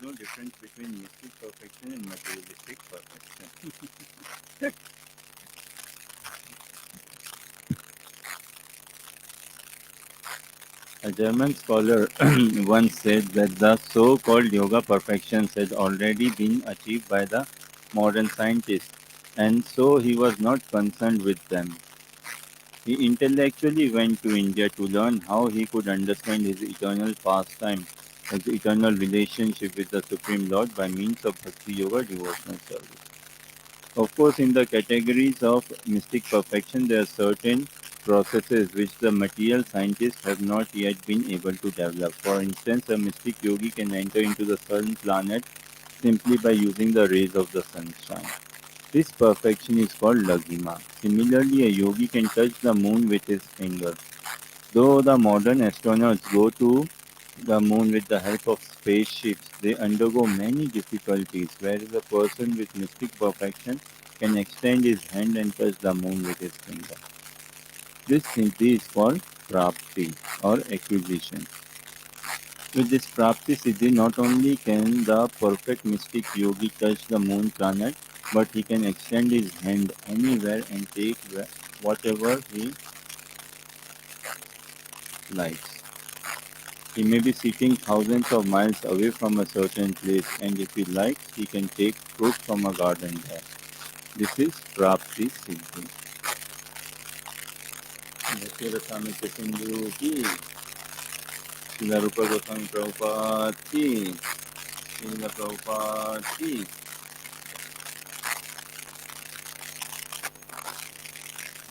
no difference between mystic perfection and materialistic perfection. A German scholar once said that the so-called yoga perfections had already been achieved by the modern scientists, and so he was not concerned with them. He intellectually went to India to learn how he could understand his eternal pastime, his eternal relationship with the Supreme Lord by means of Bhakti Yoga devotional service. Of course, in the categories of mystic perfection, there are certain processes which the material scientists have not yet been able to develop. For instance, a mystic yogi can enter into the sun planet simply by using the rays of the sunshine. This perfection is called Laghima. Similarly, a yogi can touch the moon with his finger. Though the modern astronauts go to the moon with the help of spaceships, they undergo many difficulties, whereas a person with mystic perfection can extend his hand and touch the moon with his finger. This siddhi is called prapti or acquisition. With this prapti siddhi, not only can the perfect mystic yogi touch the moon planet, but he can extend his hand anywhere and take whatever he likes. He may be sitting thousands of miles away from a certain place, and if he likes, he can take fruit from a garden there. This is Prapti Siddhi. Ratamitya Sindhu ki, Srila Rupa Goswami Prabhupada ki, Srila Prabhupada ki.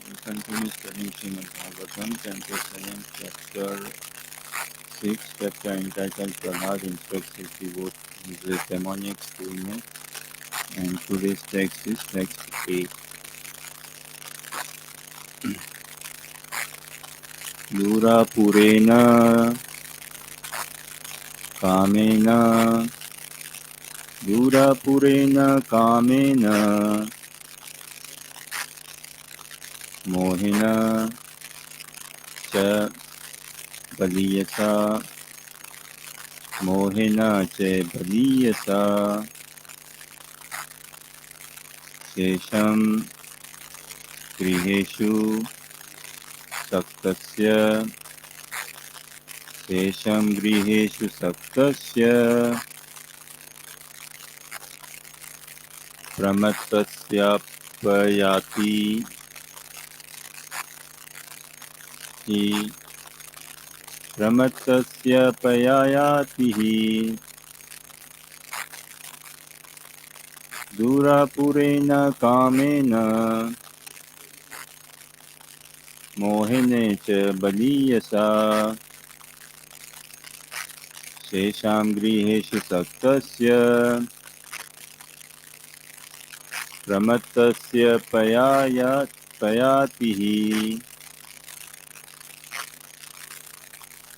We continue studying Srimad Bhagavatam, Canto 7, Chapter 6, chapter entitled Prahlad instructs his devotees, his demoniacs to him, and today's text is text 8. दूरापुरेण कामेन दूरापुरेण कामेन मोहेन च बलीयसा मोहेन च बलीयसा शेषं गृहेषु सक्तस्य शेषं गृहेषु सक्तस्य प्रमत्तस्यापयाति हि प्रमत्तस्यापयाति हि दूरापुरेण कामेन मोहेन च बलीयसा शेषां गृहेषु सक्तस्य प्रमत्तस्य पयातिः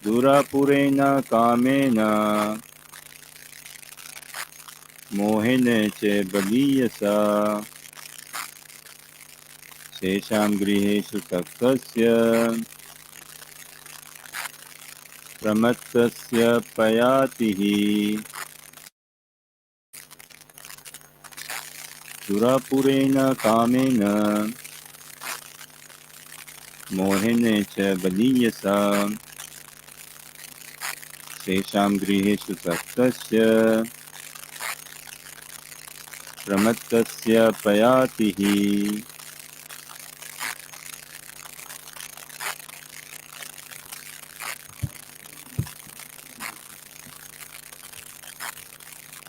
दुरापुरेण कामेन मोहेन च बलीयसा शेषां गृहेषु सक्तस्य प्रमत्तस्य पयातिः दुरापुरेण कामेन मोहेन च बलीयसा शेषां गृहेषु सक्तस्य प्रमत्तस्य पयातिः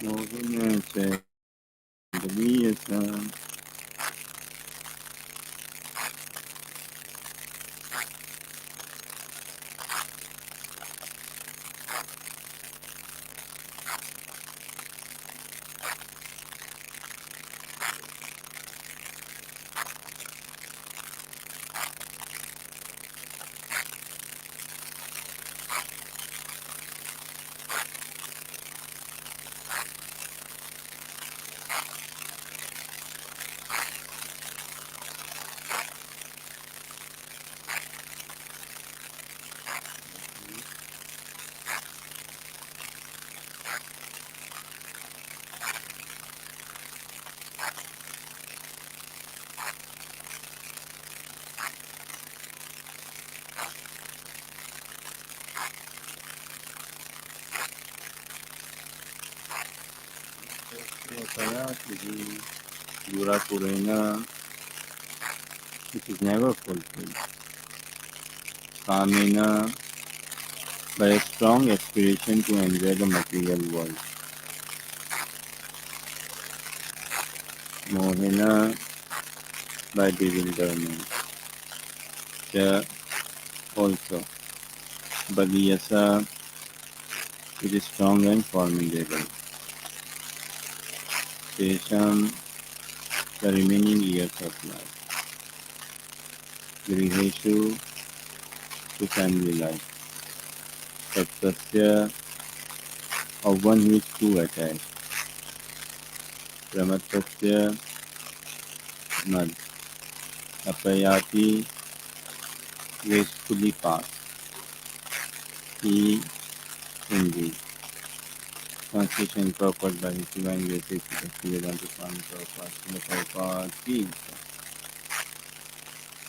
मोहेन च बलीयसा. Sayatihi Dura Purena, which is never fulfilled. Kamena, by a strong aspiration to enjoy the material world. Mohena, by bewilderment. Cha, also. Baliyasa, which is strong and formidable. Shesham, the remaining years of life. Griheshu, to family life. Saptasya, of one who is too attached. Pramatasya, mad. Apayati, gracefully pass. He, indeed. Translation purport by His Divine Grace Bhaktivedanta Swami Prabhupada ki.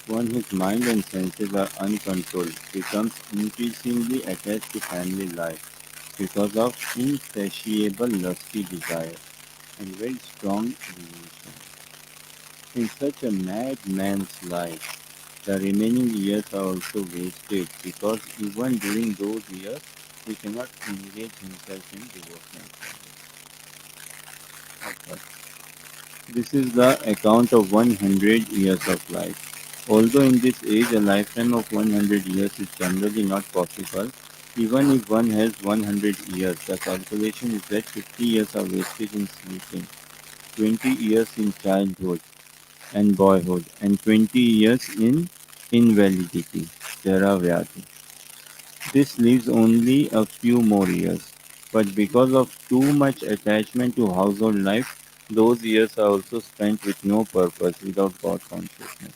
One whose mind and senses are uncontrolled becomes increasingly attached to family life because of insatiable lusty desire and very strong delusion. In such a madman's life, the remaining years are also wasted because even during those years he cannot engage himself in devotional service. This is the account of 100 years of life. Although in this age a lifetime of 100 years is generally not possible, even if one has 100 years, the calculation is that 50 years are wasted in sleeping, 20 years in childhood and boyhood, and 20 years in invalidity, Jara Vyadhi. This leaves only a few more years, but because of too much attachment to household life, those years are also spent with no purpose, without God consciousness.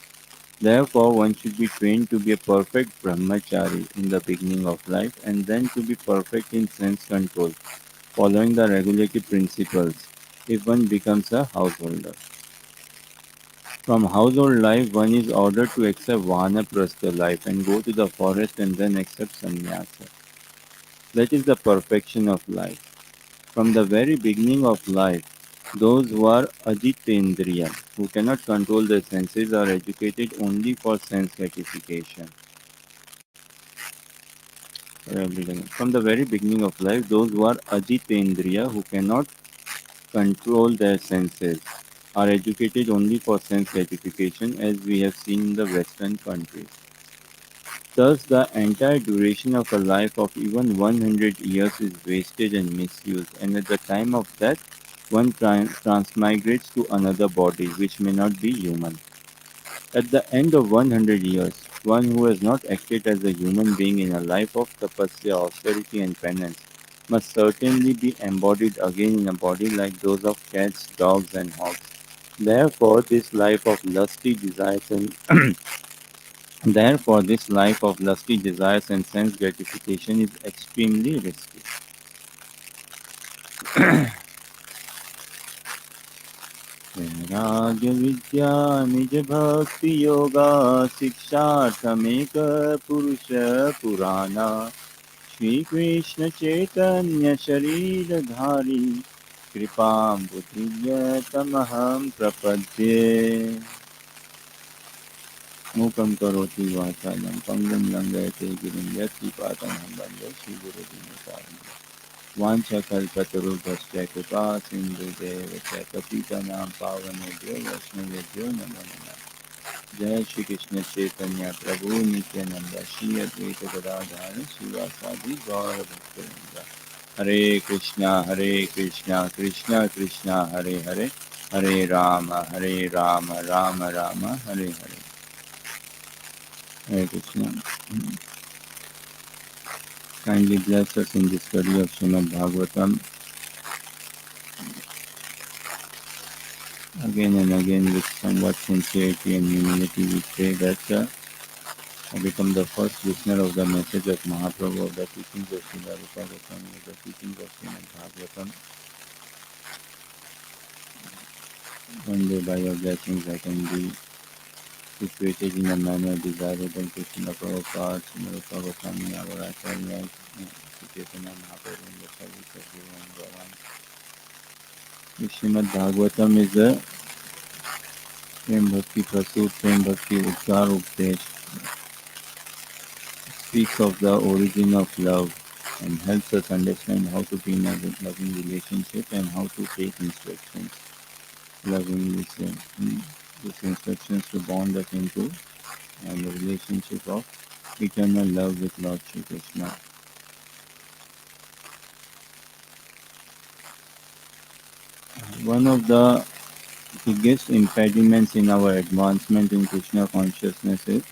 Therefore, one should be trained to be a perfect brahmachari in the beginning of life and then to be perfect in sense control, following the regulative principles if one becomes a householder. From household life, one is ordered to accept vanaprastha life and go to the forest and then accept sannyasa. That is the perfection of life. From the very beginning of life, those who are ajitendriya, who cannot control their senses, are educated only for sense gratification. From the very beginning of life, those who are ajitendriya, who cannot control their senses, are educated only for sense gratification, as we have seen in the Western countries. Thus, the entire duration of a life of even 100 years is wasted and misused, and at the time of death, one transmigrates to another body which may not be human. At the end of 100 years, one who has not acted as a human being in a life of tapasya, austerity, and penance must certainly be embodied again in a body like those of cats, dogs, and hogs. Therefore, this life of lusty desires and Therefore, this life of lusty desires and sense gratification is extremely risky. Vairagya Vidya Nija Bhakti Yoga Sikshathameka Purusha Purana Shri Krishna Chaitanya Sharira Dhari Kripam Buddhya Tamaham Prapadye Mukam Karoti Vachalam Pangam Langayate Girim Yati Patanam Bande Shri Guru Dinatarana वाञ्छकल्पतरुभ्यश्च कृपा सिन्धुदेव च पतितनां पावनेभ्यो वैष्णवेभ्यो नमो नमः जय श्री कृष्ण चैतन्य प्रभु नित्यानंद श्री अद्वैत गदाधर शिवासादि गौर भक्तवृंद हरे Krishna Krishna Krishna Hare Hare Hare Ram Ram Ram Hare Hare Hare Krishna. Kindly bless us in the study of Srimad Bhagavatam again and again with somewhat sincerity and humility. We pray that I become the first listener of the message of Mahaprabhu, of the teachings of Srila Rupa Goswami, of the teachings of Srimad Bhagavatam. One day by your blessings I can be situated in a manner desirable to Srila Prabhupada, Srila Rupa Goswami, our Acharya, Chaitanya Mahaprabhu in the service of Guru and Gauranga. The Srimad Bhagvatam is a Prem Bhakti Prasut, Prem Bhakti Udgar Updesh, speaks of the origin of love and helps us understand how to be in a loving relationship and how to take instructions, loving listen, these instructions to bond us into the relationship of eternal love with Lord Shri Krishna. One of the biggest impediments in our advancement in Krishna consciousness is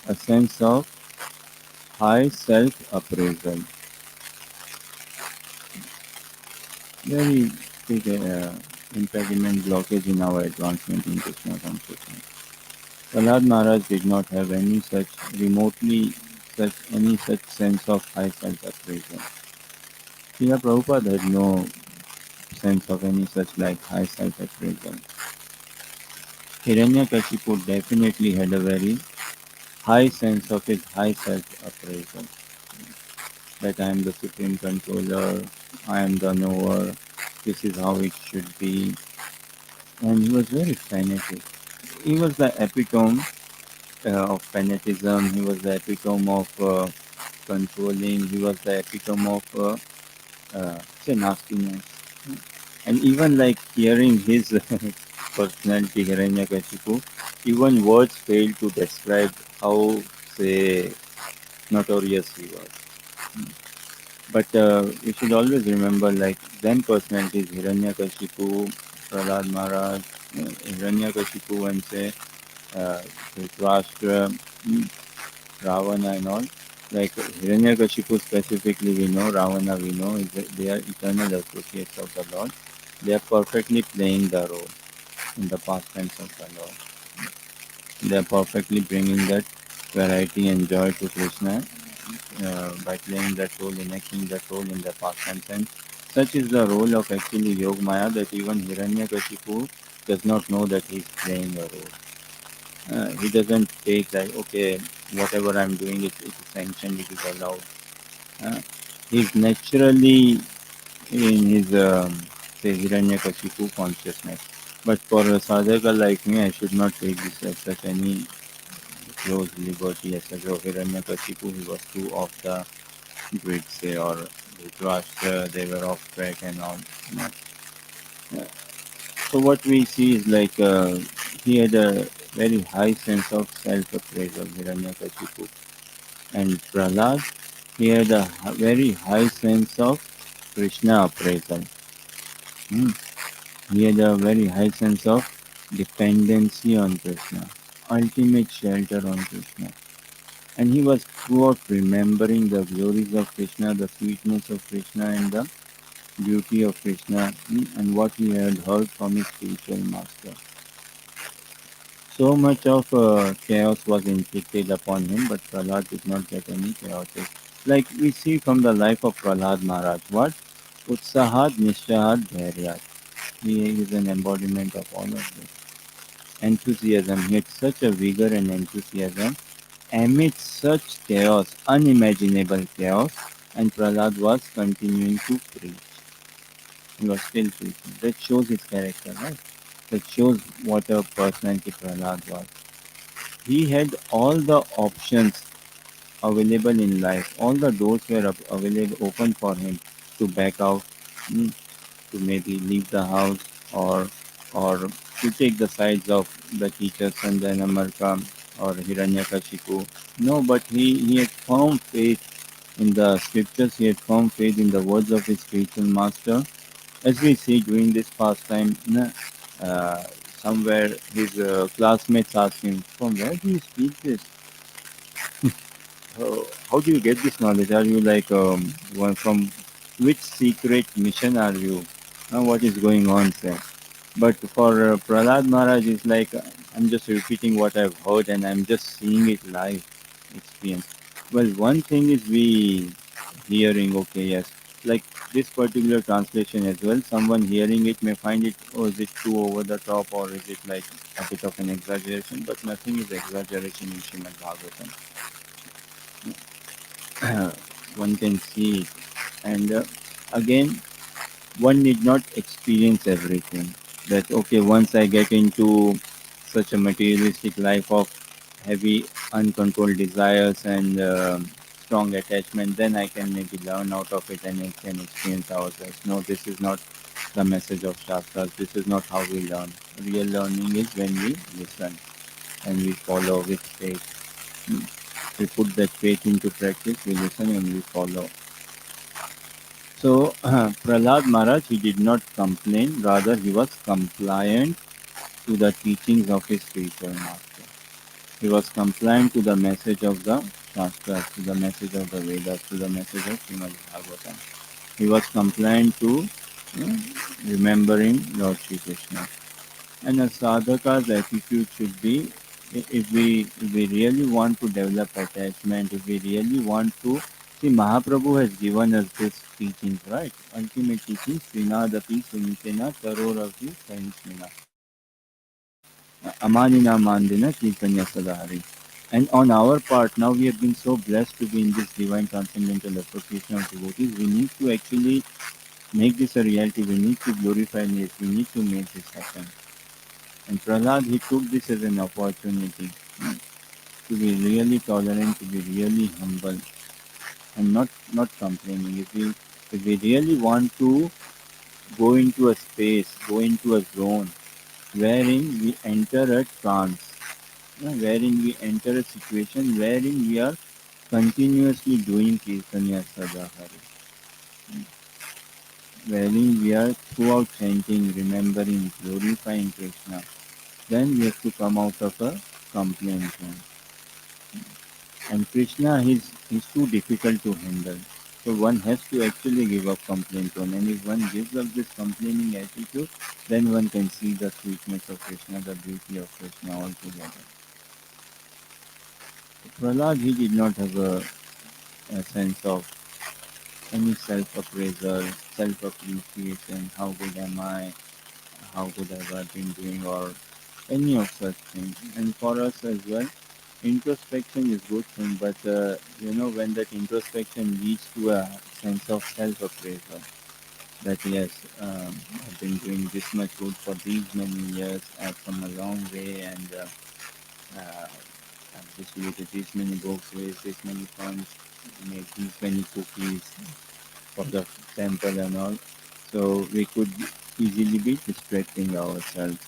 a sense of high self-appraisal. Very big impediment blockage in our advancement in Krishna consciousness. Prahlad Maharaj did not have any such remotely any such sense of high self-appraisal. Srila Prabhupada had no sense of any such like high self-appraisal. Hiranyakashipu definitely had a very high sense of his high self-appraisal. That I am the supreme controller, I am the knower, this is how it should be. And he was very fanatic. He was the epitome of fanatism, he was the epitome of controlling, he was the epitome of say nastiness. And even like hearing his personality, Hiranyakashipu, even words fail to describe how, say, notorious he was. But you should always remember, like, then personalities, Hiranyakashipu, Prahlad Maharaj, Hiranyakashipu, and say, uh, Dhritarashtra, Ravana, and all. Like Hiranyakashipu specifically, we know, Ravana, we know, they are eternal associates of the Lord. They are perfectly playing the role in the past tense of the Lord. They are perfectly bringing that variety and joy to Krishna by playing that role, enacting that role in the past tense. And such is the role of actually Yogmaya that even Hiranyakashipu does not know that he is playing a role. He doesn't take like, okay, whatever I'm doing, it is sanctioned, it is allowed. Uh, he's naturally in his, say, Hiranyakashipu consciousness. But for a sadhaka like me, I should not take this as such any close liberty as such. Oh, Hiranyakashipu, he was too off the grid, say, or Dhritarashtra, they were off track and all. You know. Uh, So what we see is like he had a very high sense of self-appraisal, Hiranyakashipu. And Prahlad, he had a very high sense of Krishna appraisal. Hmm. He had a very high sense of dependency on Krishna, ultimate shelter on Krishna. And he was throughout remembering the glories of Krishna, the sweetness of Krishna, and the beauty of Krishna, and what he had heard from his spiritual master. So much of chaos was inflicted upon him, but Prahlad did not get any chaos. Like we see from the life of Prahlad Maharaj, what? Utsahat Nishchahat Dhairyat. He is an embodiment of all of this. Enthusiasm. He had such a vigor and enthusiasm amid such chaos, unimaginable chaos, and Prahlad was continuing to preach. He was still preaching. That shows his character, right? That shows what a personality Prahlad was. He had all the options available in life. All the doors were available open for him to back out, mm, to maybe leave the house or to take the sides of the teacher Sanjay Namarka or Hiranyakashipu. No, but he had firm faith in the scriptures. He had firm faith in the words of his spiritual master. As we see during this pastime, uh, somewhere his classmates ask him, "From where do you speak this? How do you get this knowledge? Are you like one from which secret mission are you? What is going on, sir?" But for Prahlad Maharaj, it's like I'm just repeating what I've heard and I'm just seeing it live experience. Well, one thing is we hearing, okay, yes, like this particular translation as well. Someone hearing it may find it, oh, is it too over the top or is it like a bit of an exaggeration? But nothing is exaggeration in Srimad Bhagavatam. One can see it. And again, one need not experience everything. That okay, once I get into such a materialistic life of heavy uncontrolled desires and strong attachment, then I can maybe learn out of it and I can experience ourselves. No, this is not the message of Shastras. This is not how we learn. Real learning is when we listen and we follow with faith. Hmm. We put that faith into practice, we listen and we follow. So Prahlad Maharaj, he did not complain, rather he was compliant to the teachings of his spiritual master. He was compliant to the message of the Shastras, to the message of the Vedas, to the message of Srimad Bhagavatam. He was compliant to remembering Lord Shri Krishna. And a sadhaka's attitude should be, if we really want to develop attachment, if we really want to see, Mahaprabhu has given us this teachings, right? Ultimate teachings, Srinadapi Sunitena Tarorapi Sahinsmina Amanina Mandina Kirtanya Sadhari. And on our part, now we have been so blessed to be in this divine transcendental association of devotees. We need to actually make this a reality. We need to glorify this. We need to make this happen. And Prahlad, he took this as an opportunity to be really tolerant, to be really humble, and not complaining. If we really want to go into a space, go into a zone wherein we enter a trance, wherein we enter a situation wherein we are continuously doing Kirtanya Sadahari, wherein we are throughout chanting, remembering, glorifying Krishna, then we have to come out of a complaint zone. And Krishna is too difficult to handle. So one has to actually give up complaint zone. And if one gives up this complaining attitude, then one can see the sweetness of Krishna, the beauty of Krishna altogether. Prahlad, he did not have a sense of any self-appraisal, self-appreciation, how good am I, how good have I been doing, or any of such things. And for us as well, introspection is good thing, but when that introspection leads to a sense of self-appraisal, that yes, I've been doing this much good for these many years, I've come a long way, and I've distributed this many books, raised this many funds, made these many cookies for the temple and all. So we could easily be distracting ourselves.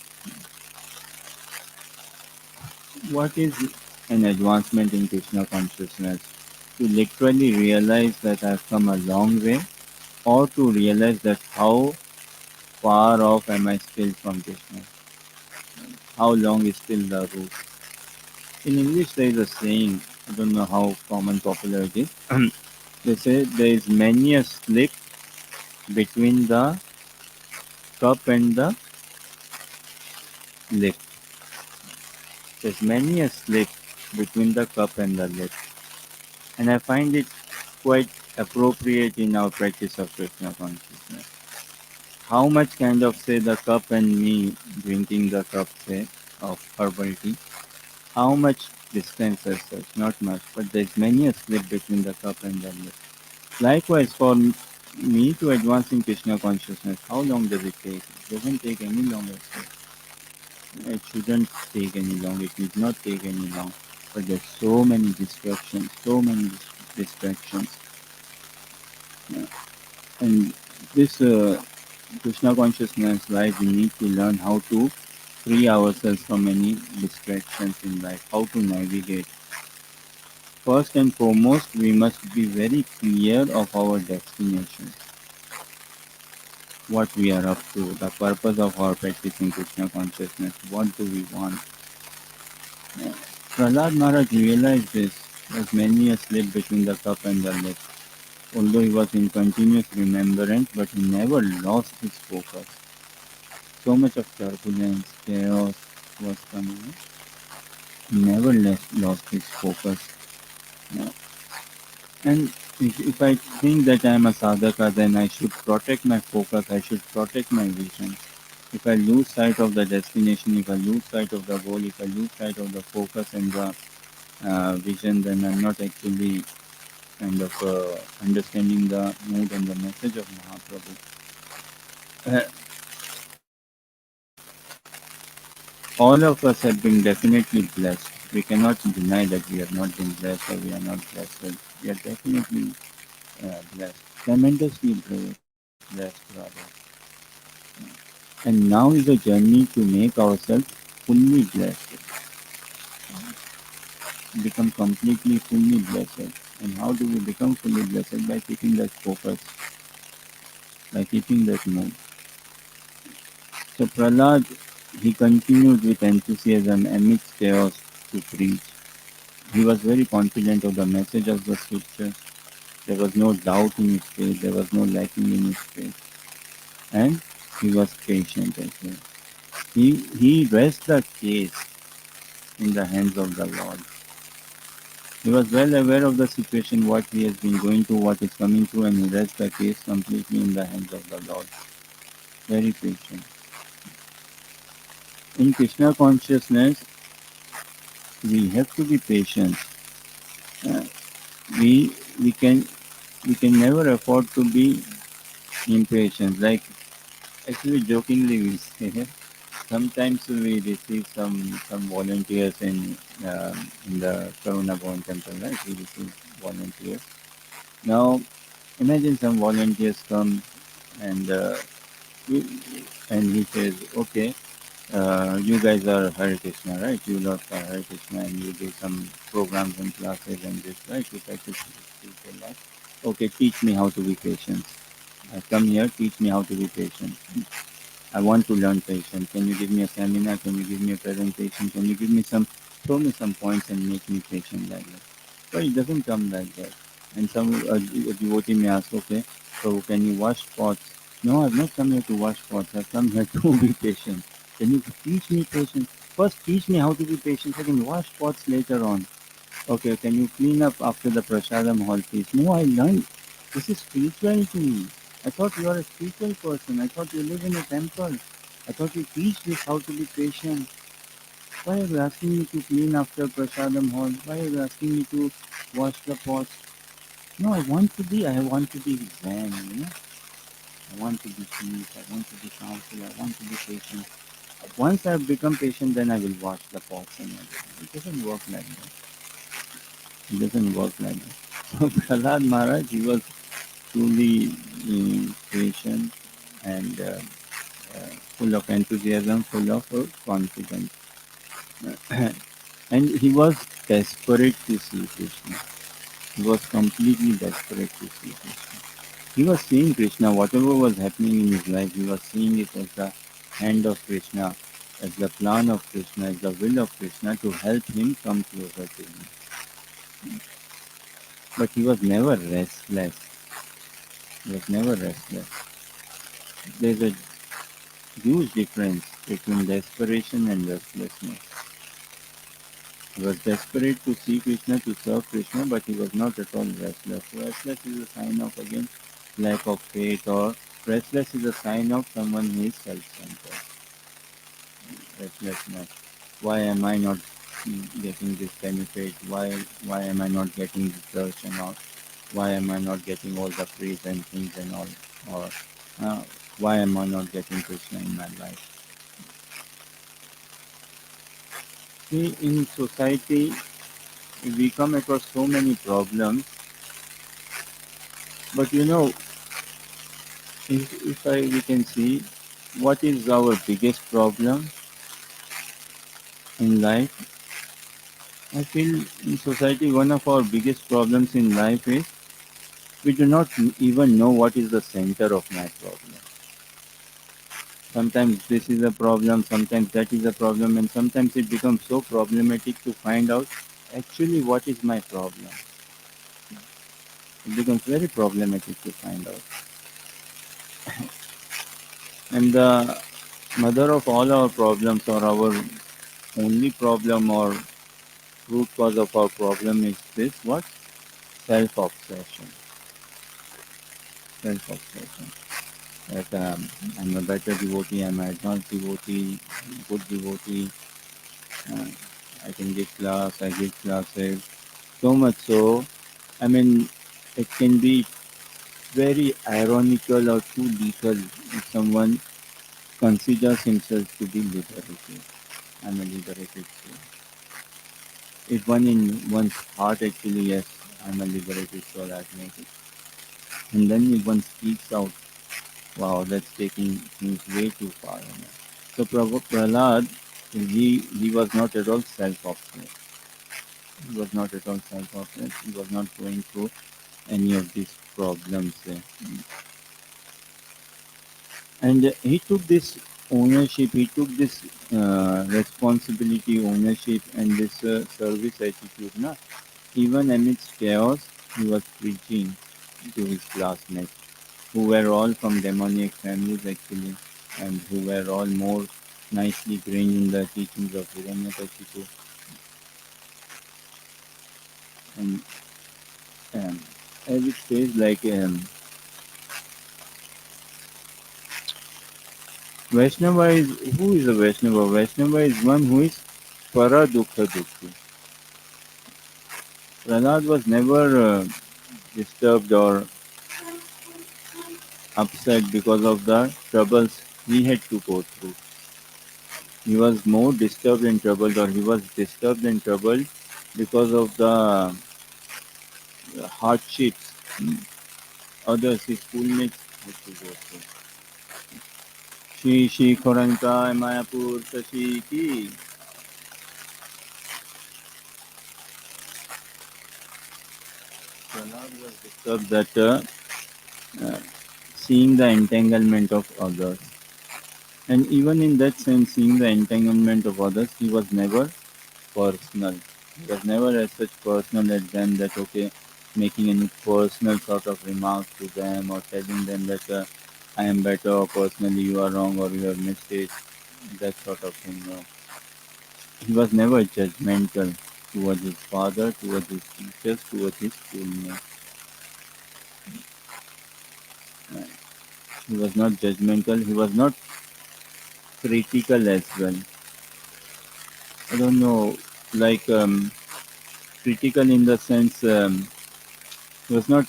What is an advancement in Krishna consciousness? To literally realize that I've come a long way, or to realize that how far off am I still from Krishna? How long is still the route? In English, there is a saying, I don't know how common popular it is. They say there is many a slip between the cup and the lip. There's many a slip between the cup and the lip. And I find it quite appropriate in our practice of Krishna consciousness. How much kind of say the cup and me drinking the cup say of herbal tea? How much distance as such? Not much, but there's many a slip between the cup and the lip. Likewise, for me to advance in Krishna consciousness, how long does it take? It doesn't take any longer. It shouldn't take any long. It need not take any long. But there's so many distractions, so many distractions. Yeah. And this Krishna consciousness life, we need to learn how to free ourselves from any distractions in life, how to navigate. First and foremost, we must be very clear of our destination, what we are up to, the purpose of our practicing Krishna consciousness, what do we want. Yeah. Prahlad Maharaj realized this, as many a slip between the cup and the lip. Although he was in continuous remembrance, but he never lost his focus. So much of turbulence, chaos was coming. He never lost his focus. Yeah. And if I think that I am a sadhaka, then I should protect my focus, I should protect my vision. If I lose sight of the destination, if I lose sight of the goal, if I lose sight of the focus and the vision, then I'm not actually kind of understanding the mood and the message of Mahaprabhu. Uh, all of us have been definitely blessed. We cannot deny that we have not been blessed or we are not blessed. But we are definitely blessed, tremendously blessed rather. And now is a journey to make ourselves fully blessed, become completely fully blessed. And how do we become fully blessed? By keeping that focus, by keeping that mood. So Prahlad, he continued with enthusiasm amidst chaos to preach. He was very confident of the message of the scripture. There was no doubt in his faith, there was no lacking in his faith. And he was patient as well. He rests the case in the hands of the Lord. He was well aware of the situation, what he has been going through, what is coming through, and he rests the case completely in the hands of the Lord. Very patient. In Krishna consciousness, we have to be patient. Uh, we we can we can never afford to be impatient. Like actually, jokingly we say, sometimes we receive some volunteers in the Karuna Bhavan temple, right? We receive volunteers. Now imagine some volunteers come and we, and he says, okay, you guys are Hare Krishna, right? You love Hare Krishna and you do some programs and classes and this, right? You try to teach your life. Okay, teach me how to be patient. I come here, teach me how to be patient. I want to learn patience. Can you give me a seminar? Can you give me a presentation? Can you give me some, throw me some points and make me patient like that? But it doesn't come like that. And some a devotee may ask, okay, so can you wash pots? No, I've not come here to wash pots. I've come here to be patient. Can you teach me patience? First, teach me how to be patient. I can wash pots later on. Okay, can you clean up after the prasadam hall, please? No, I learned. This is spirituality. I thought you are a spiritual person. I thought you live in a temple. I thought you teach this how to be patient. Why are you asking me to clean after prasadam hall? Why are you asking me to wash the pots? No, I want to be zen, you know. I want to be peace. I want to be counsel. I want to be patient. Once I have become patient, then I will wash the pots and everything. It doesn't work like that. It doesn't work like that. So Prahlad Maharaj, he was truly patient and full of enthusiasm, full of confidence. And he was desperate to see Krishna. He was completely desperate to see Krishna. He was seeing Krishna, whatever was happening in his life, he was seeing it as the hand of Krishna, as the plan of Krishna, as the will of Krishna to help him come closer to him. But he was never restless. He was never restless. There's a huge difference between desperation and restlessness. He was desperate to see Krishna, to serve Krishna, but he was not at all restless. Restless is a sign of, again, lack of faith, or restless is a sign of someone who is self-centered. Restlessness. Why am I not getting this benefit? Why am I not getting the search and all? Why am I not getting all the praise and things and all? Or uh, why am I not getting Krishna in my life? See, in society, we come across so many problems, but if we can see what is our biggest problem in life, I feel in society one of our biggest problems in life is we do not even know what is the center of my problem. Sometimes this is a problem, sometimes that is a problem, and sometimes it becomes so problematic to find out actually what is my problem. It becomes very problematic to find out. And the mother of all our problems, or our only problem or root cause of our problem, is this: what? Self obsession. Self obsession. That I'm a better devotee, I'm an advanced devotee, good devotee, uh, I can give class, I give classes. So much so, I mean, it can be very ironical or too lethal if someone considers himself to be liberated. I'm a liberated soul. If one in one's heart actually, yes, I'm a liberated soul, I admit it. And then if one speaks out, wow, that's taking things way too far. So Prahlad, he was not at all self-obsessed. He was not at all self-obsessed. He was not going through any of these problems. And he took this ownership, he took this responsibility, ownership, and this service attitude. Na? Even amidst chaos, he was preaching to his classmates, who were all from demoniac families actually, and who were all more nicely trained in the teachings of Hiranyakashipu. And um, as it says, like Vaishnava is, who is a Vaishnava? Vaishnava is one who is para dukkha dukhi. Prahlad was never disturbed or upset because of the troubles he had to go through. He was more disturbed and troubled, or he was disturbed and troubled because of the hardships others, his schoolmates, had to go through. Shri Shri Khorankai Mayapur Sashi Ki. Prahlad was disturbed that uh, seeing the entanglement of others. And even in that sense, seeing the entanglement of others, he was never personal. He was never as such personal at them that, okay, making any personal sort of remarks to them or telling them that I am better or personally you are wrong or you have mistakes, that sort of thing. No. He was never judgmental towards his father, towards his teachers, towards his schoolmates. Right. He was not judgmental, he was not critical as well. I don't know, like critical in the sense he was not.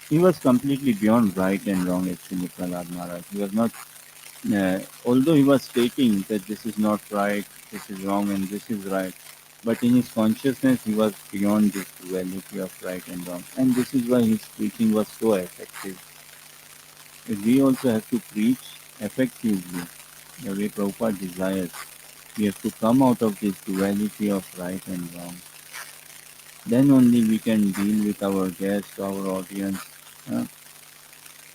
He was completely beyond right and wrong. Actually, Prahlad Maharaj. He was not. Although he was stating that this is not right, this is wrong, and this is right, but in his consciousness he was beyond this duality of right and wrong, and this is why his preaching was so effective. But we also have to preach effectively, the way Prabhupada desires. We have to come out of this duality of right and wrong. Then only we can deal with our guests, our audience, uh,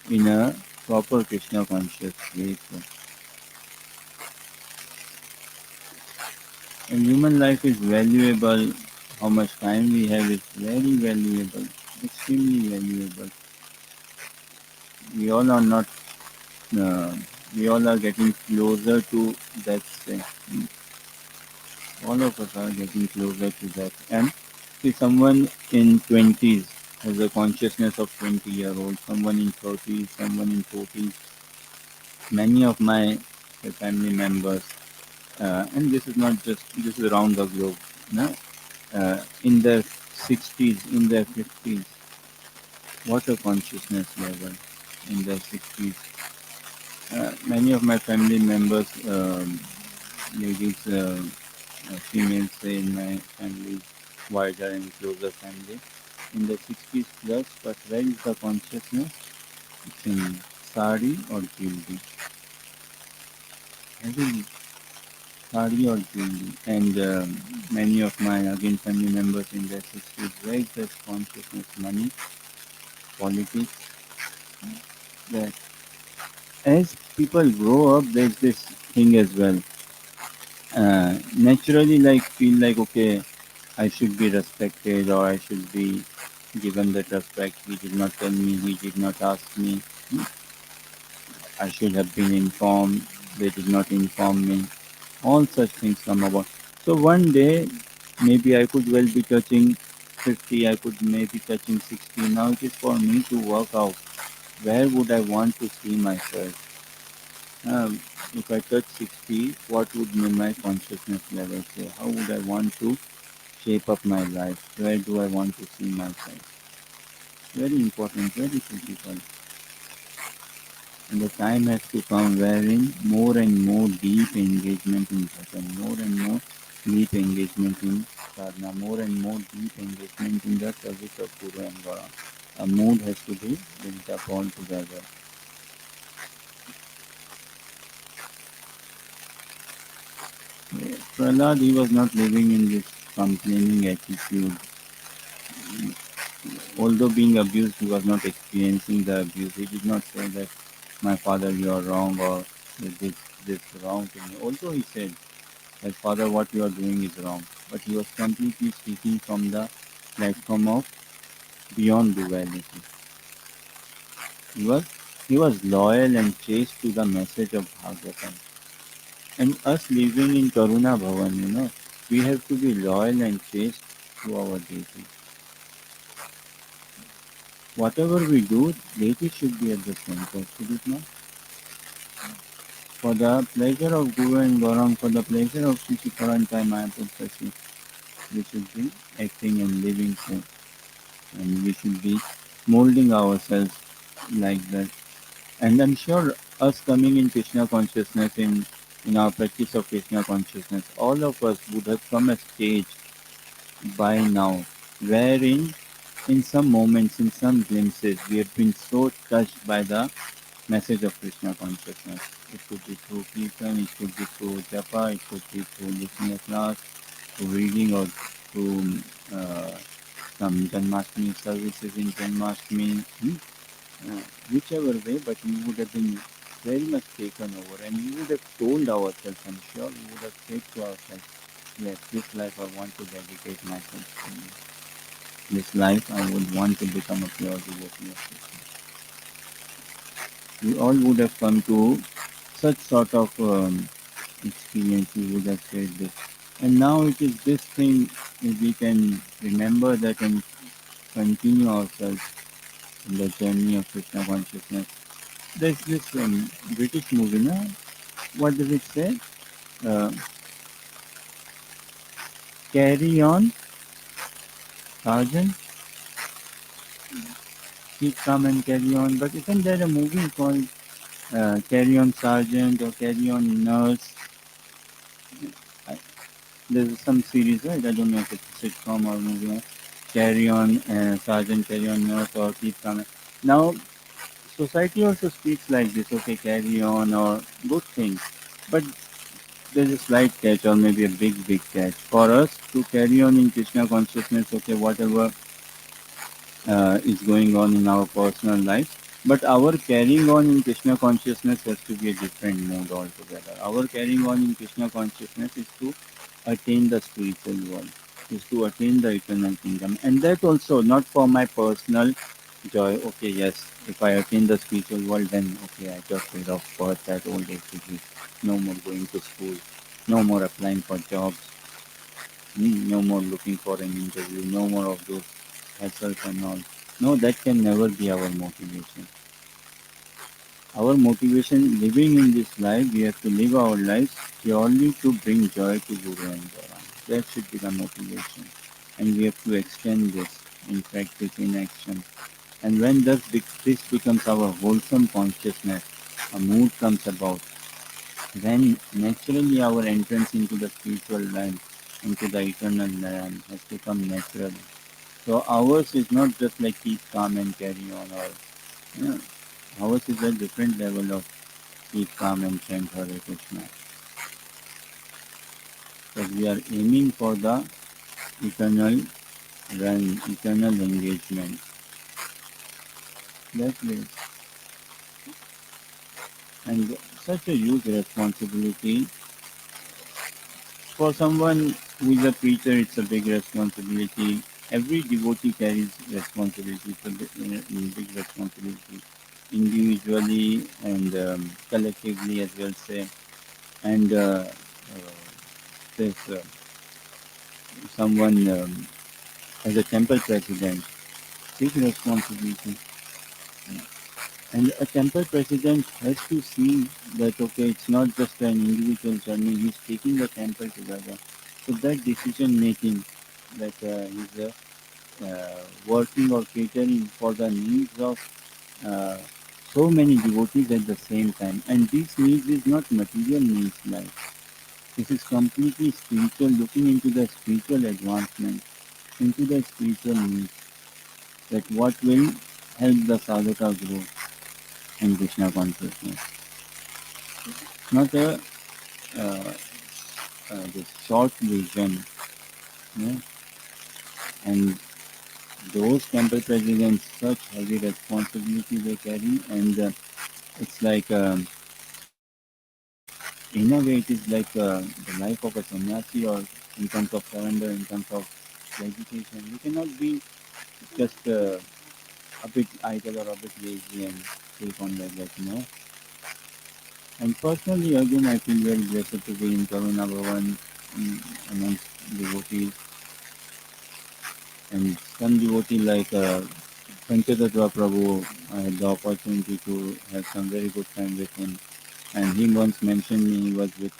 in a proper Krishna conscious way. So, and human life is valuable. How much time we have is very valuable, extremely valuable. We all are not. Uh, we all are getting closer to that. All of us are getting closer to that. And see, someone in 20s has a consciousness of 20-year-old. Someone in 30s, someone in 40s. Many of my family members, and this is not just this is around the globe, no? In their 60s, in their 50s, what a consciousness level in their 60s. Many of my family members, ladies, females, say in my family, wider and closer family, in the 60s plus, but where is the consciousness? It's in sari or jewelry. Heavily sari or jewelry. And many of my again family members in their 60s, where is that consciousness? Money, politics. That as people grow up, there's this thing as well. Naturally, like feel like okay, I should be respected or I should be given that respect. He did not tell me, he did not ask me. I should have been informed. They did not inform me. All such things come about. So one day, maybe I could well be touching 50, I could maybe touching 60. Now it is for me to work out where would I want to see myself. If I touch 60, what would be my consciousness level say? How would I want to shape up my life? Where do I want to see myself? Very important, very critical. And the time has to come wherein more and more deep engagement in bhajan, more and more deep engagement in sadhana, more and more deep engagement in the service of Guru and Gaura. A mood has to be built up all together. Prahlad, he was not living in this complaining attitude. Although being abused, he was not experiencing the abuse. He did not say that, my father, you are wrong, or this wrong to me. Although he said that, father, what you are doing is wrong. But he was completely speaking from the platform of beyond duality. He was, he was loyal and chaste to the message of Bhagavatam. And us living in Karuna Bhavan, we have to be loyal and chaste to our deity. Whatever we do, deity should be at the center, should it not? For the pleasure of Guru and Gaurang, for the pleasure of Sri Parantai Mahaprabhu, we should be acting and living so. And we should be molding ourselves like that. And I'm sure us coming in Krishna consciousness, in our practice of Krishna consciousness, all of us would have come a stage by now wherein in some moments, in some glimpses, we have been so touched by the message of Krishna consciousness. It could be through Kirtan, it could be through Japa, it could be through listening a class, through reading, or through some Janmashtami services in Janmashtami, whichever way, but we would have been very much taken over, and we would have told ourselves, I'm sure we would have said to ourselves, yes, this life I want to dedicate myself to you. This life I would want to become a pure devotee of Krishna. We all would have come to such sort of experience, we would have said this. And now it is this thing, if we can remember that and continue ourselves in the journey of Krishna consciousness. There's this British movie, no? What does it say? Uh, Carry on, Sergeant. Keep calm and carry on. But isn't there a movie called Carry On Sergeant or Carry On Nurse? I, there's some series, right? I don't know if it's a sitcom or movie. Carry On Sergeant, Carry On Nurse, or Keep Calm. Now, society also speaks like this, okay, carry on, or good things. But there's a slight catch, or maybe a big catch. For us to carry on in Krishna consciousness, okay, whatever is going on in our personal life. But our carrying on in Krishna consciousness has to be a different mode altogether. Our carrying on in Krishna consciousness is to attain the spiritual world, is to attain the eternal kingdom. And that also not for my personal joy. Okay, yes, if I attain the spiritual world, then okay, I got rid of birth, that old age disease. No more going to school, no more applying for jobs, no more looking for an interview, no more of those hassles and all. No, that can never be our motivation. Our motivation living in this life, we have to live our lives purely to bring joy to Guru and Gauranga. That should be the motivation. And we have to extend this in practice, in action. And when this becomes our wholesome consciousness, a mood comes about, then naturally our entrance into the spiritual land, into the eternal land has become natural. So ours is not just like keep calm and carry on, or you know, ours is a different level of keep calm and chant Hare Krishna. But we are aiming for the eternal run, eternal engagement. That is, and such a huge responsibility. For someone who is a preacher, it's a big responsibility. Every devotee carries responsibility, it's a big responsibility, individually and collectively as well say. And there's someone as a temple president, big responsibility. And a temple president has to see that, okay, it's not just an individual journey, he's taking the temple together. So that decision making, that he's working or catering for the needs of uh, so many devotees at the same time. And this needs is not material needs like. This is completely spiritual, looking into the spiritual advancement, into the spiritual needs, that what will help the sadhaka grow in Krishna consciousness. Not a uh, this short vision, yeah? And those temple presidents, such heavy responsibility they carry, and it's like in a way it is like the life of a sannyasi, or in terms of surrender, in terms of dedication. You cannot be just a bit idle or a bit lazy and take on like that. And personally, again, I feel very blessed to be in Karuna Bhavan, amongst devotees, and some devotee like Panchatattva Prabhu. I had the opportunity to have some very good time with him, and he once mentioned me he was with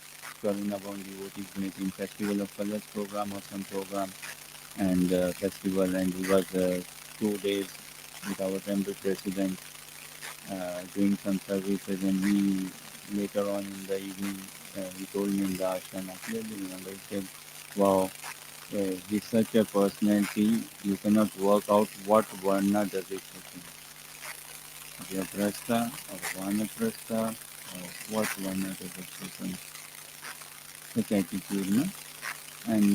Karuna Bhavan devotees making Festival of Colors program or some program, and festival, and he was 2 days with our temple president doing some services, and he later on in the evening he told me in the ashram, I clearly remember, he said, wow, he's such a personality, you cannot work out what varna does it fit in. Vyaprastha or Vanaprastha or what varna does it fit in. Such attitude, no? And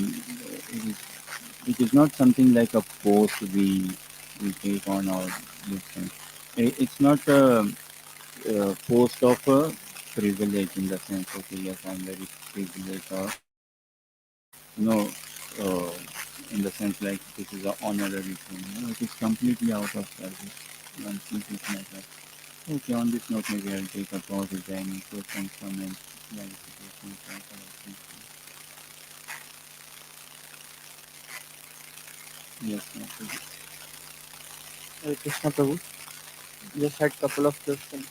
it is not something like a post we take on our this thing. It's not a post of a privilege in the sense, okay, yes, I'm very privileged, or in the sense like this is an honorary thing. It is completely out of service. One sees it like that. Okay, on this note, maybe I'll take a pause. Is there any questions, comments, clarifications, or corrections? Yes, yes. Hare Krishna Prabhu. Just had couple of questions.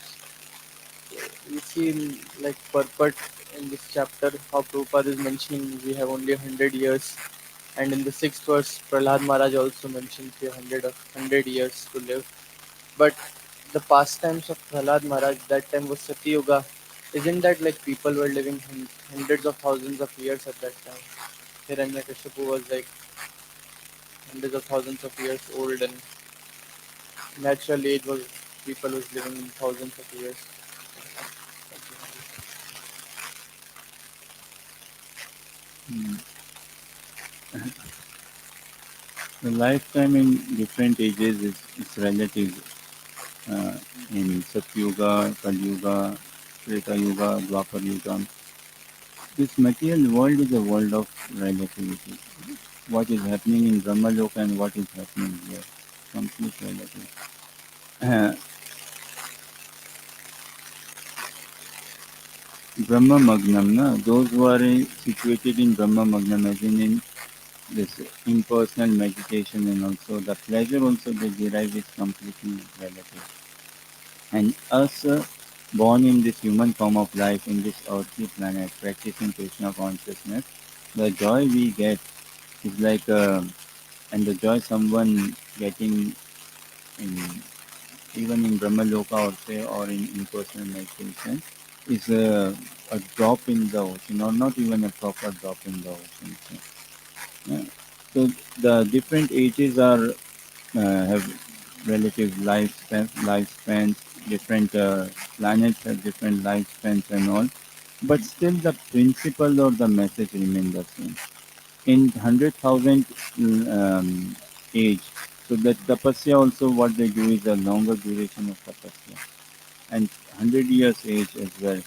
We see in like purport in this chapter how Prabhupada is mentioning we have only 100 years, and in the sixth verse Prahlad Maharaj also mentions we have 100 years to live. But the pastimes of Prahlad Maharaj that time was Sati Yuga. Isn't that like people were living hundreds of thousands of years at that time? Hiranyakashipu was like hundreds of thousands of years old, and natural age was people was living in thousands of years. Mm. The lifetime in different ages is relative. uh, in Satyuga, Kalyuga, Treta Yuga, Dwapar Yuga. This material world is a world of relativity. What is happening in Brahmaloka and what is happening here, complete relative. Uh, Brahma Magnam, na? Those who are situated in Brahma Magnam, as in this impersonal meditation, and also the pleasure also they derive is completely relative. And us, born in this human form of life in this earthly planet, practicing Krishna consciousness, the joy we get is like, and the joy someone getting in even in Brahmaloka or say or in impersonal meditation is a drop in the ocean, or not even a proper drop in the ocean. Yeah. So the different ages are have relative lifespans. Different planets have different lifespans and all, but still the principle or the message remain the same. In 100,000 age, so that tapasya also what they do is a longer duration of tapasya, and 100 years age as well.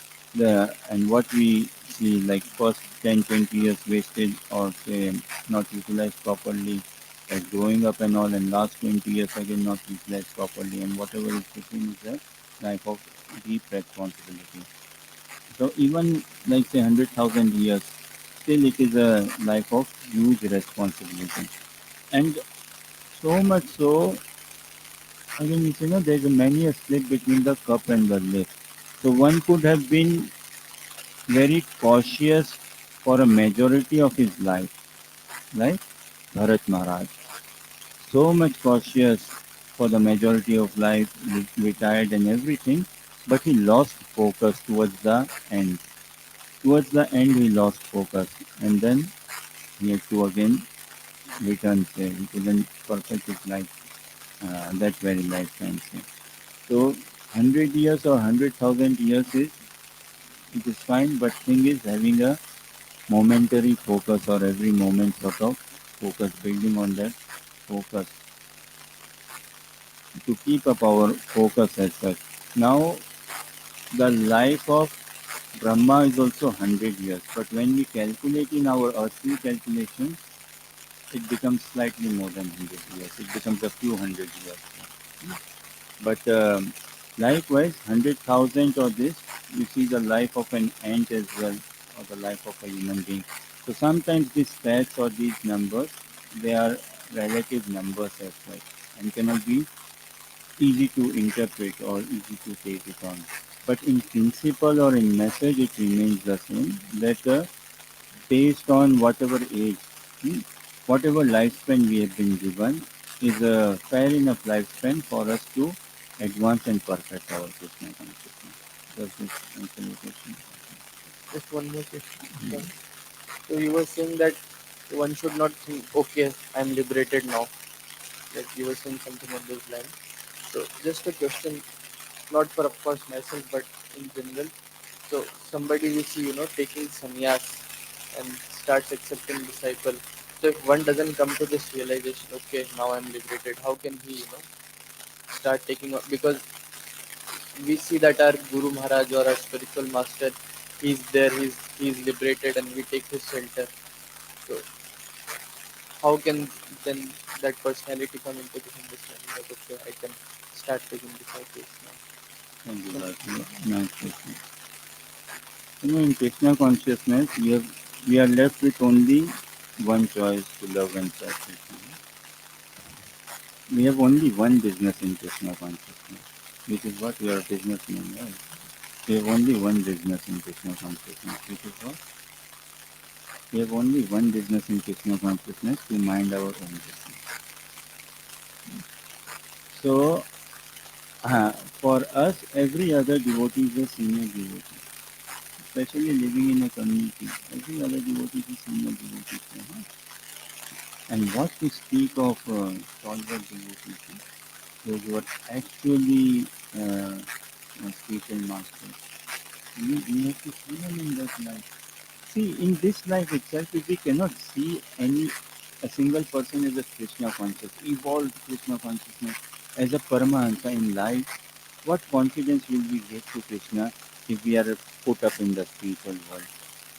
And what we see like first 10, 20 years wasted or say not utilized properly, like growing up and all, and last 20 years again not utilized properly, and whatever is between is a life of deep responsibility. So even like say 100,000 years, still it is a life of huge responsibility. And so much so, again, there's a many a slip between the cup and the lip. So one could have been very cautious for a majority of his life, like Bharat Maharaj. So much cautious for the majority of life, retired and everything, but he lost focus towards the end. Towards the end, he lost focus, and then he had to again return there. He couldn't perfect his life, that very lifetime. So, 100 years or 100,000 years is it is fine, but thing is having a momentary focus or every moment sort of focus, building on that focus to keep up our focus as such. Now, the life of Brahma is also 100 years, but when we calculate in our earthly calculation, it becomes slightly more than 100 years. It becomes a few hundred years. But likewise, 100,000 or this, you see the life of an ant as well, or the life of a human being. So sometimes these stats or these numbers, they are relative numbers as well, and cannot be easy to interpret or easy to take it on. But in principle or in message, it remains the same that based on whatever age, hmm, whatever lifespan we have been given, is a fair enough lifespan for us to advance and perfect our Krishna consciousness. Does this answer your question? Just one more question. Sorry. So you were saying that one should not think, okay, I'm liberated now. Like you were saying something on those lines. So just a question, not for of course myself, but in general. So somebody we see, taking sannyas and starts accepting disciple. So if one doesn't come to this realization, okay, now I'm liberated, how can he, start taking on? Because we see that our Guru Maharaj or our spiritual master, he's there, he's liberated, and we take his shelter. So how can then that personality come into this understanding that okay, I can start taking disciples now? Thank you, So Dasa. Nice question. In Krishna consciousness, we are left with only one choice to love and serve Krishna. We have only one business in Krishna consciousness, which is what we are a businessman, right? We have only one business in Krishna consciousness, which is what? We have only one business in Krishna consciousness to mind our own business. So, for us, every other devotee is a senior devotee, especially living in a community. Every other devotee is a senior devotee. And what to speak of stalwart devotees, those who are actually spiritual masters. We have to see them in that life. See, in this life itself, if we cannot see a single person as a Krishna conscious, evolved Krishna consciousness, as a Paramahansa in life, what confidence will we get to Krishna if we are put up in the spiritual world?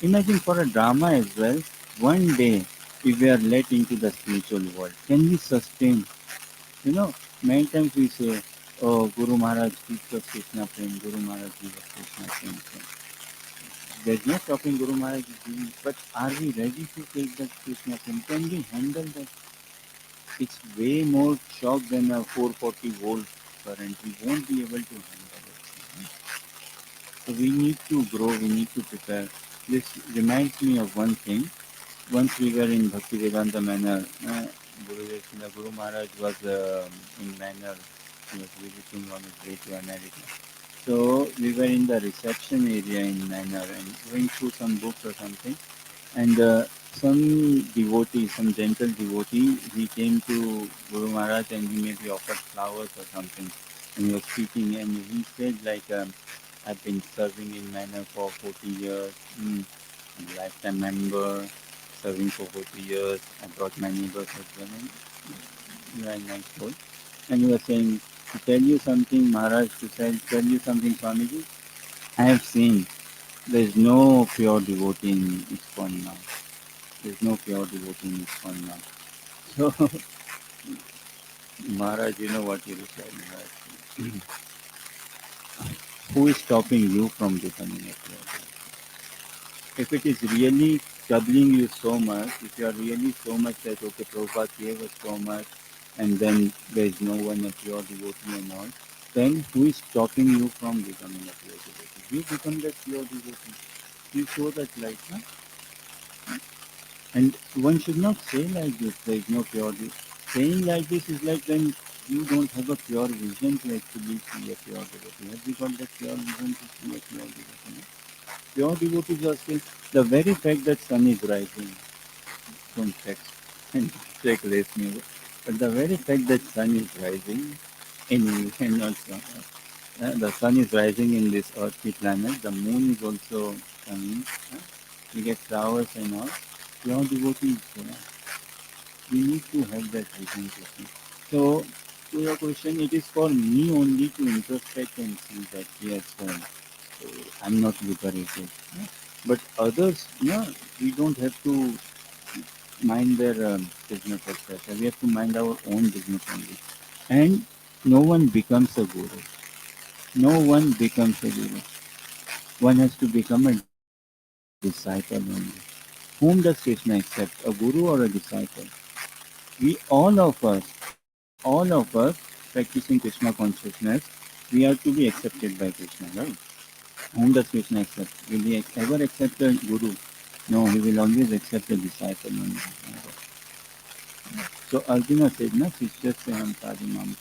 Imagine for a drama as well, one day if we are let into the spiritual world, can we sustain? You know, many times we say, oh, Guru Maharaj teach us Krishna prem, Guru Maharaj teach us Krishna prem. There's no stopping Guru Maharaj is doing, but are we ready to take that Krishna prem? Can we handle that? It's way more shock than a 440-volt current. We won't be able to handle it. So we need to grow, we need to prepare. This reminds me of one thing. Once we were in Bhaktivedanta Manor, Guru Maharaj was in Manor. He was visiting on his way to America. So we were in the reception area in Manor and going through some books or something. And some devotee, some gentle devotee, he came to Guru Maharaj and he maybe offered flowers or something. And he was speaking and he said like, I've been serving in Manor for 40 years. I'm a lifetime member, serving for 40 years. I brought my neighbors as well. And very nice soul. And he was saying, to tell you something, Maharaj, tell you something, Swamiji, I have seen there's no pure devotee in ISKCON now. There's no pure devotee in ISKCON now. So, Maharaj, you know what he replied, Maharaj? Who is stopping you from becoming a pure devotee? If it is really troubling you so much, if you are really so much that, okay, Prabhupada gave us so much, and then there is no one a pure devotee and all, then who is stopping you from becoming a pure devotee? You become that pure devotee. You show that light, huh? And one should not say like this, there is no pure devotee. Saying like this is like then you don't have a pure vision to actually see a pure devotee. Have you got that pure vision to see a pure devotee? No? Pure devotees are still the very fact that sun is rising. Don't check and check less news. But the very fact that sun is rising and also the sun is rising in this earthly planet, the moon is also coming. We get flowers and all. Pure devotees, we need to have that vision to see. So, to your question, it is for me only to introspect and see that yes, I'm not liberated. But others, we don't have to mind their business, etc. We have to mind our own business only. And no one becomes a guru. No one becomes a guru. One has to become a disciple only. Whom does Krishna accept? A guru or a disciple? All of us practicing Krishna consciousness, we are to be accepted by Krishna, right? Whom does Krishna accept? Will he ever accept a guru? No, he will always accept a disciple only. So Arjuna said, "Na Sishyasya Hamsadi Mam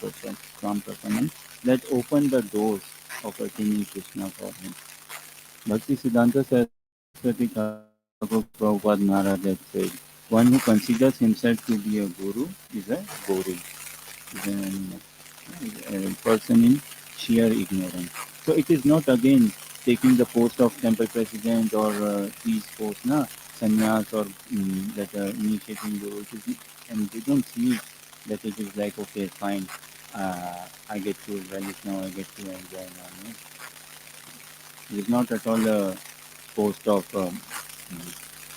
Swam Prapanam," that opened the doors of attaining Krishna for him. Bhakti Siddhanta Saraswati Thakur Prabhupada Maharaj had said, "One who considers himself to be a guru is a gori, is a person in sheer ignorance." So it is not again taking the post of temple president or these posts, na sannyas or that initiating guru. It is, and they don't see that it is like okay, fine, I get to relish now, I get to enjoy now. No? It is not at all a post of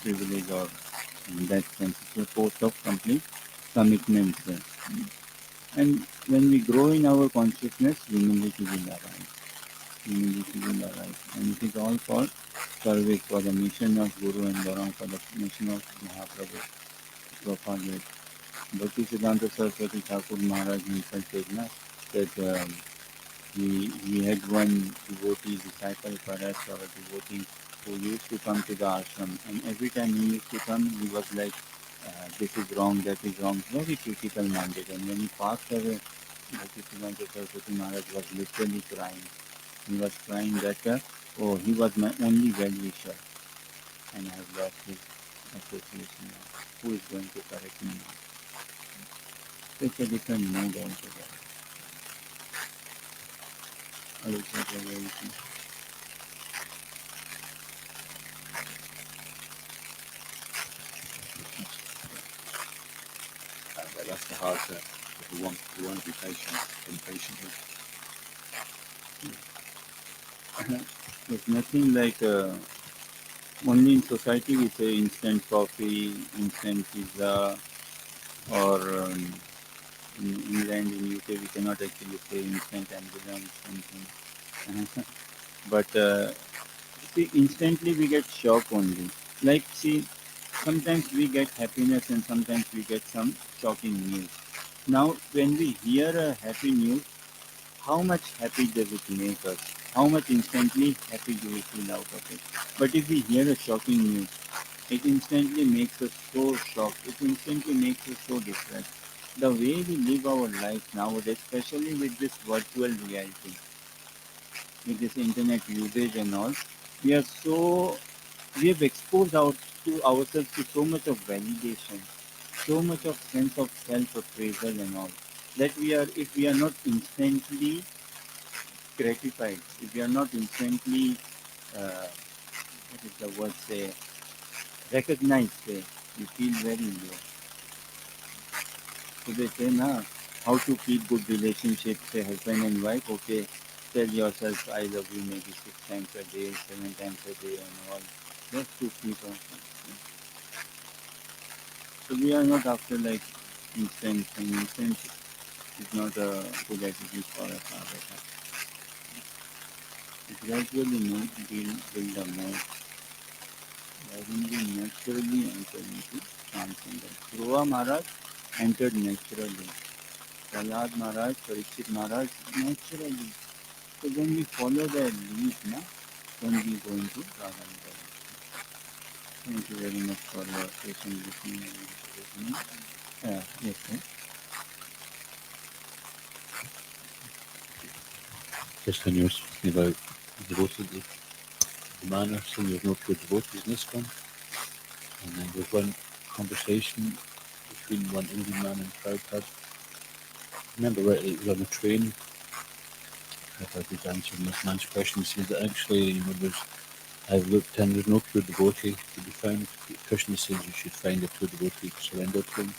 privilege or in that sense. It's a post of complete commitment. And when we grow in our consciousness, humility will arise. Humility will arise. And it is all for service, for the mission of Guru and Garam, for the mission of Mahaprabhu, Prabhupada. Bhakti Siddhanta Saraswati Thakur Maharaj himself said na, that he had one devotee, disciple perhaps, or a devotee who used to come to the ashram. And every time he used to come, he was like, this is wrong, that is wrong, very critical minded. And when he passed away, Bhaktisiddhanta Saraswati Maharaj was literally crying. He was crying that, oh, he was my only well-wisher, and I have lost his association now. Who is going to correct me now? So it's a different mood altogether. That's the hard bit. We want to be patient, impatient. It's nothing like, only in society we say instant coffee, instant pizza, or in England, in UK, we cannot actually say instant ambulance, something. But see, instantly we get shock only. Like, see, sometimes we get happiness and sometimes we get some shocking news. Now, when we hear a happy news, how much happy does it make us? How much instantly happy do we feel out of it? But if we hear a shocking news, it instantly makes us so shocked. It instantly makes us so depressed. The way we live our life nowadays, especially with this virtual reality, with this internet usage and all, we are so we have exposed to ourselves to so much of validation, so much of sense of self-appraisal and all, that we are if we are not instantly gratified, if we are not instantly what is the word say recognized, say, we feel very low. So they say now how to keep good relationships, say husband and wife, okay, tell yourself I love you maybe 6 times a day, 7 times a day and all. Just to keep on. So we are not after like instant thing. Instant is not a good attitude for us all the time. It gradually build a more wherein we naturally enter into transcendence. Dhruva Maharaj entered naturally. Prahlad Maharaj, Parikshit Maharaj naturally. So when we follow their lead, na, then we go into Radharani. Thank you very much for your patient listening and listening. Yes, sir. Just when you were speaking about devoted, the manner, saying there's no pure devotees in this one. And then there's one conversation between one Indian man and Prabhupada. Remember rightly, it was on a train. Prabhupada was answering this man's question. He says that actually, I've looked and there's no pure devotee to be found. Krishna says you should find a pure devotee to surrender to him.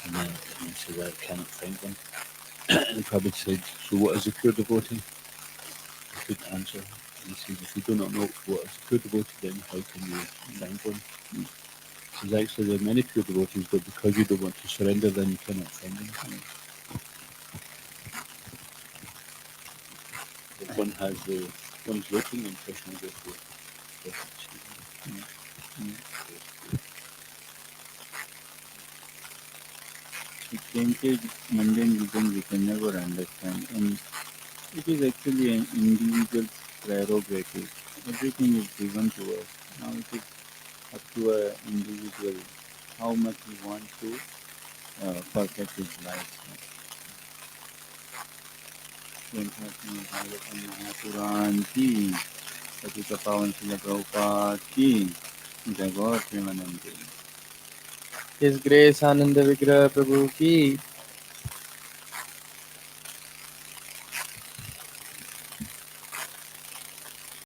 And then he said, I cannot find one. And Prabhupada said, so what is a pure devotee? He couldn't answer. And he says, if you do not know what is a pure devotee, then how can you find one? He says, actually, there are many pure devotees, but because you don't want to surrender, then you cannot find them. But one's looking and Krishna is with Percentage mundane reason we can never understand, and it is actually an individual's prerogative. Everything is given to us. Now it is up to an individual how much he wants to perfect his life. Bhagavatam Mahapuran की पतित पावन श्रील प्रभुपाद की जय गौर Premanand. His Grace Ananda Vigraha Prabhu ki